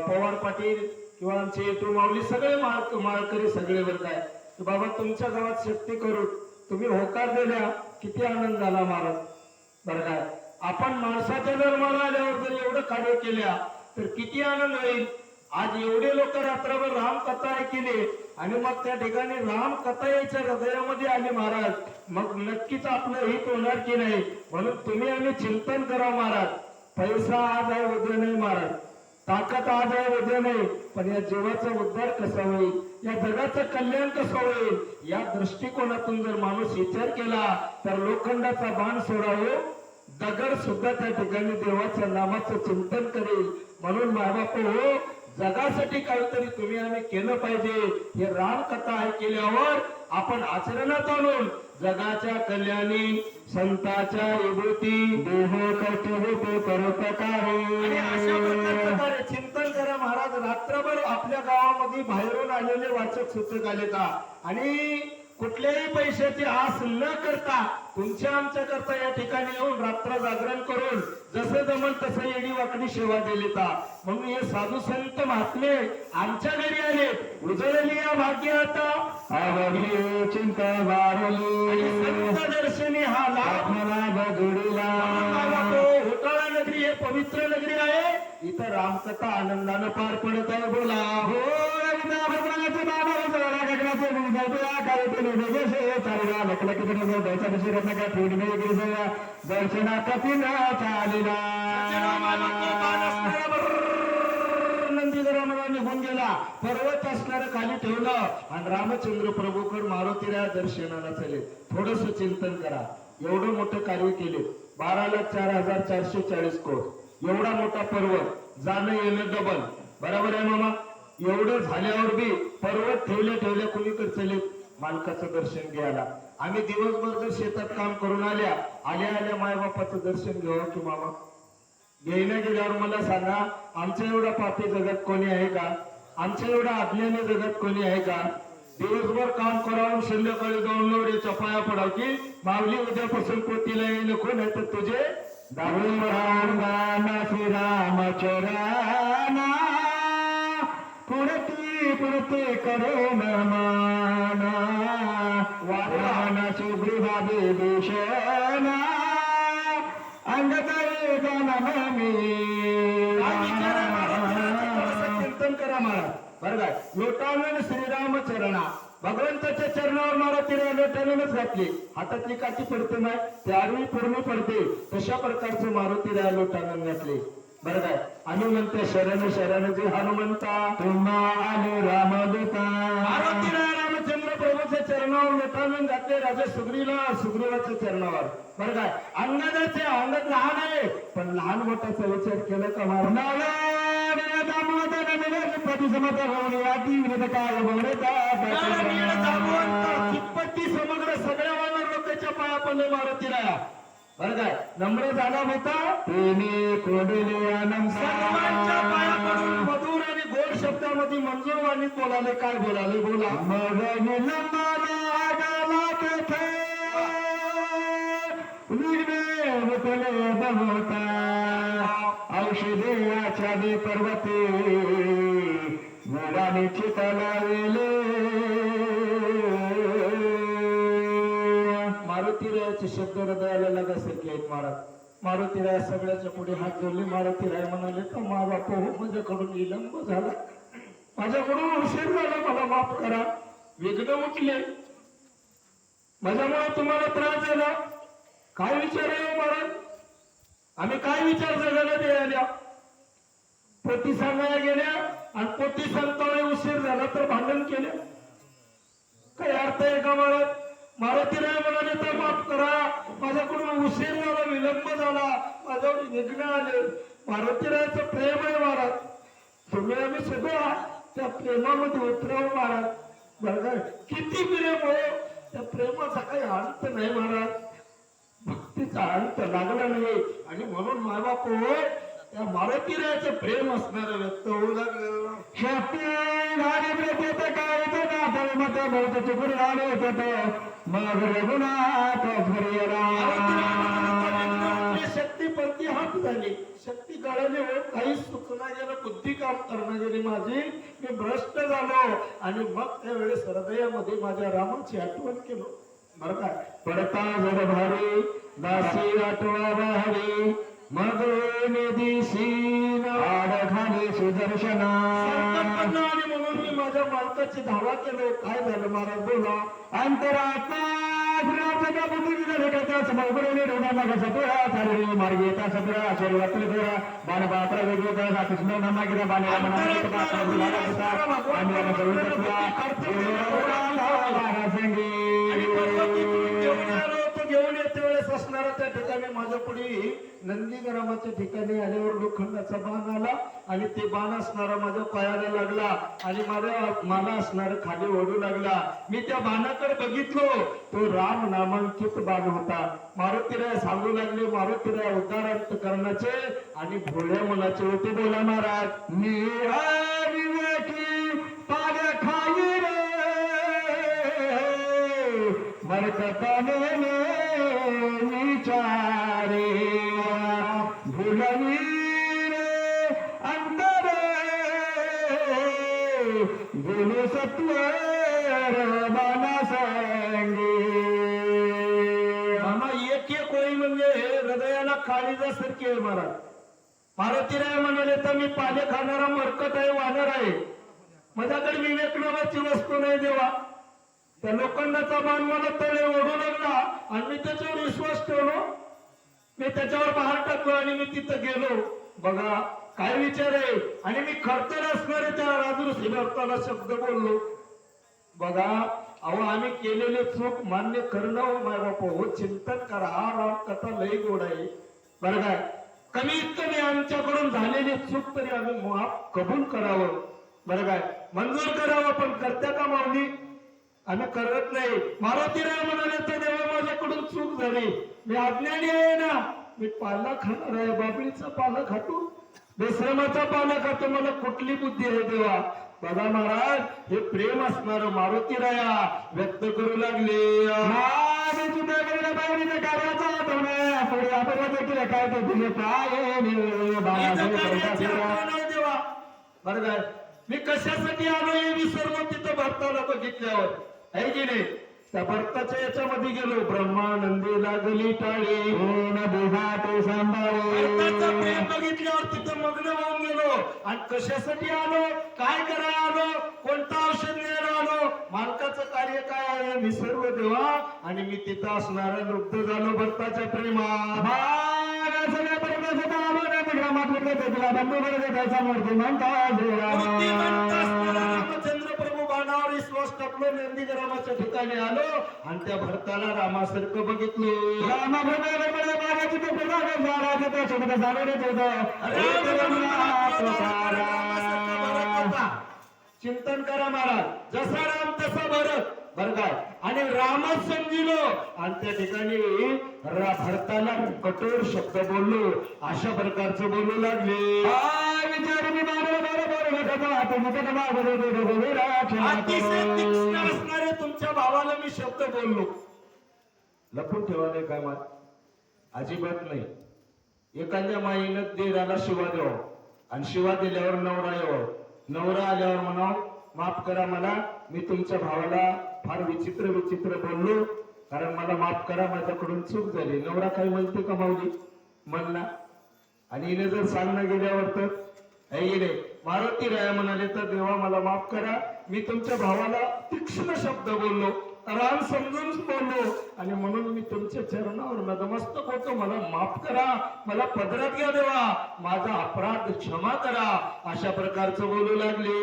पवार पाटील किंवा आमचे येटू माऊली सगळे माळकरी सगळे वर काय की बाबा तुमच्या गावात शक्ती करू. तुम्ही होकार दिल्या, किती आनंद झाला महाराज. बरं काय आपण माणसाच्या जन्माला आल्यावर जर एवढं कार्य केल्या तर किती आनंद होईल. आज एवढे लोक रात्रभर रामकथा ऐकले आणि मग त्या ठिकाणी रामकथा यायच्या हृदयामध्ये आली महाराज, मग नक्कीच आपलं हित होणार की नाही. म्हणून तुम्ही आम्ही चिंतन करा महाराज. पैसा आज आहे उद्या नाही महाराज, ताकद आज आहे उद्या नाही, पण या जीवाचा उद्धार कसा होईल, या जगाचं कल्याण कसं होईल, या दृष्टिकोनातून जर माणूस विचार केला तर लोखंडाचा बाण सोडावं, दगड सुद्धा त्या ठिकाणी देवाच्या नामाचं चिंतन करेल. म्हणून मायबाप हो, जगासाठी काहीतरी तुम्ही आम्ही केलं पाहिजे. हे रामकथा ऐकल्यावर आपण आचरणात आणून जगाच्या कल्याणी संताच्या विभूती देह कर्तव्य परोपकारी अशा प्रकारचे चिंतन करा महाराज. रात्रभर आपल्या गावामध्ये बाहेरून आलेले वाचक सूचक आले का आणि कुठल्याही पैशाची आस न करता तुमच्या आमच्या करता या ठिकाणी येऊन रात्र जागरण करून जसं जमल तसं येडी वाकडी सेवा दिली का. म्हणून हे साधू संत महात्मे आमच्या घरी आले. उजळली या भाग्यात चिंता वारली संत दर्शनी हा लाभ मला बजुडीला. घोटाळा नगरी हे पवित्र नगरी आहे. इथं रामकथा आनंदानं पार पडत आहे. बोला हो. नंदीगरामाला निघून गेला, पर्वत असणारं खाली ठेवलं आणि रामचंद्र प्रभूकड मारुतीला दर्शनाला चले. थोडस चिंतन करा. एवढं मोठं कार्य केले. 12,04,440 कोट एवढा मोठा पर्वत, जाणं येणं डबल. बरोबर आहे मामा. एवढं झाल्यावर बी पर्वत ठेवल्या कुणीकडे चले मालकाचं दर्शन घ्यायला. आम्ही दिवसभर जर शेतात काम करून आल्या मायबापाचं दर्शन घ्यावं की मामा. घ्यायला गेल्यावर मला सांगा, आमच्या एवढा पापी जगात कोणी आहे का? आमच्या एवढा अज्ञानी जगात कोणी आहे का? दिवसभर काम करावून संध्याकाळी जाऊन नवऱ्याच्या पाया पडाव की माऊली उद्यापासून पोतीला येईल कोण आहे तर तुझे दारू राम चराना पुरती करो माना वाराना सुगृहा विभूषणा अंगताई जनमी. चिंतन करा महाराज. बरं काय लोटांगण श्रीराम चरणा भगवंताच्या चरणावर मारुतीला लोटानच घातली. हातातली काठी पडते नाही ते आडवी पूर्ण पडते तशा प्रकारचं मारुतीला लोटानन घातले. बरं काय आणि म्हणते शरण शरण जी हनुमंता तुम्हा आले रामदूता मारुतीला रामचंद्र प्रभूच्या चरणावर लोटानन घातले. राजा सुग्रीवाच्या चरणावर. बरं काय अंगदाचे अंगद लहान आहे पण लहान मोठ्याचा विचार केला का महाराज चित्पत्ती समग्र सगळ्या वानर लोकांच्या पाया पडले मारुतीला. बरं काय नम्र झाला होता सर्वांच्या पाया पडून मधुर आणि गोड शब्दामध्ये मंजूर वाणीत बोलाले. काय बोलाले बोला औषधे दे पर्वते मुलाने चितलावेले. मारुतीरायाचे शब्द हृदयाला लगासारखे आहेत महाराज. मारुतीराय सगळ्याच्या पुढे हात जोडले. मारुतीराय म्हणाले का माझा पोह माझ्याकडून विलंब झाला, माझ्याकडून उशीर झाला, मला माफ करा. विघ्न उठले, माझ्यामुळे तुम्हाला त्रास झाला. काय विचार आहे महाराज? आम्ही काय विचार जगाला द्यायला? पोती सांगायला गेल्या आणि पोती सांगता उशीर झाला तर भांडण केले. काही अर्थ आहे का महाराज? मारुतीराय म्हणाले तर माफ करा, माझ्याकडून उशीर झाला, विलंब झाला, माझ्यावर विघ्न आले. मारुतीरायाचं प्रेम आहे महाराज. तुम्ही आम्ही सगळं त्या प्रेमामध्ये उतरावं महाराज. बरं किती प्रेम हो, त्या प्रेमाचा काही अंत नाही महाराज. भक्तीचा अंत लागला नाही आणि म्हणून मायबाप हो त्या मारुतीरायाचं प्रेम असणार व्यक्त होऊ लागलं. मग रघुनाथ शक्ती परती हात झाली, शक्ती गळाली हो, काही सुचना गेलं, बुद्धी काम करणं गेली माझी, मी भ्रष्ट झालो आणि मग त्यावेळेस हृदयामध्ये माझ्या रामाची आठवण केलो. बरं काय पडता जड भारी दासी आठवा भारी मग निधीशीन आडखाली सुदर्शना. आणि म्हणून मी माझ्या मालकाची धावा केलो. काय झालं महाराज बोला? अंतरात्मा मार्गे बाणपात्र वेगवेगळा कृष्ण नामागिरा घेऊन येते वेळेस असणारा त्या ठिकाणी माझ्या पुढे नंदीग्रामाच्या ठिकाणी आल्यावर लोखंडाचा बाण आला आणि ते बाण असणारा माझ्या पायाला लागला आणि मला असणारा खाली ओढू लागला. मी त्या बाणाकडे बघितलो, तो राम नामांकित बाण होता. मारुतीराय सांगू लागले, मारुतीराय उद्धार अंतकरणाचे आणि भोळ्या मनाचे होते. बोला महाराज. मी पाण्या खाई रे मरकताने विचारे भुलवी रे अंतर गुरु सत्वर माना संगे. मामा एक एक ओळी म्हणजे हृदयाला काळीजासारखी आहे महाराज. मारुतीराय म्हणाले तर मी पाले खाणारा मरकट आहे, वानर आहे, माझ्याकडे विवेक नावाची वस्तू नाही देवा. त्या लोखंडाचा बाण मला तळे ओढू लागला आणि मी त्याच्यावर विश्वास ठेवलो. मी त्याच्यावर बाहेर टाकलो आणि मी तिथं गेलो. बघा काय विचार आहे. आणि मी खरतर असणारे त्या राजू सिद्धार्थाला शब्द बोललो. बघा अहो आम्ही केलेले चूक मान्य करणं माय बाप हो, चिंतन करा. हा राम कथा लई गोड आहे. बरं काय कमीत कमी आमच्याकडून झालेली चूक तरी आम्ही माफ कबूल करावं. बरं काय मंजूर करावं. पण करत्या का माऊली? आम्ही करत नाही. मारुतीराय म्हणाले तर देवा माझ्याकडून चूक झाली, मी अज्ञानी आहे ना, मी पाला खाणार आहे, बाबळीचा पाला खातो, बेश्रमाचा पाला खातो, मला कुठली बुद्धी आहे देवा. बघा महाराज हे प्रेम असणार मारुतीराया व्यक्त करू लागले. बरं काय मी कशासाठी आलो हे विसरलो तिथं भरताला बघितल्यावर आहे की नाही. त्या भरताच्या याच्यामध्ये गेलो. ब्रह्मानंदी लागली टाळी सांभाळे प्रेम बघितल्यावर तिथं मग्न होऊन गेलो. आणि कशासाठी आलो, काय करायला आलो, कोणतं औषध घ्यायला आलो, मालकाचं कार्य काय आहे मी सर्व देवा. आणि मी तिथं असणारा लुप्त झालो भक्ताच्या प्रेमात. बुद्धिमंत असणारा रामचंद्र प्रभू बाणावर विश्वास टाकलो, नंदीग्रामाच्या ठिकाणी आलो आणि त्या भरताला रामासारखं बघितलं. चिंतन करा महाराज, जसा राम तसा भरत, बर काय. आणि रामच समजिलो आणि त्या ठिकाणी भरताला कठोर शब्द बोललो, अशा प्रकारचं बोलू लागले. अतिशय तीक्ष्ण असणारे तुमच्या भावाला मी शब्द बोललो. लपून ठेवायला काय मान अजिबात नाही. एखाद्या माईनं देराला शिवा द्यावं आणि शिवा दिल्यावर नवरा यावं, नवरा आल्यावर म्हणावं माफ करा मला, मी तुमच्या भावाला फार विचित्र विचित्र बोललो, कारण मला माफ करा, माझ्याकडून चूक झाली. नवरा काही म्हणते का माऊली? म्हणला. आणि हिने जर सांगणं गेल्यावर तर गेले मारुती राया म्हणाले तर देवा मला माफ करा, मी तुमच्या भावाला तीक्ष्ण शब्द बोललो, राम समजून बोललो आणि म्हणून मी तुमच्या चरणावर नतमस्तक होतो, मला माफ करा, मला पदरात घ्या देवा, माझा अपराध क्षमा करा, अशा प्रकारचं बोलू लागले.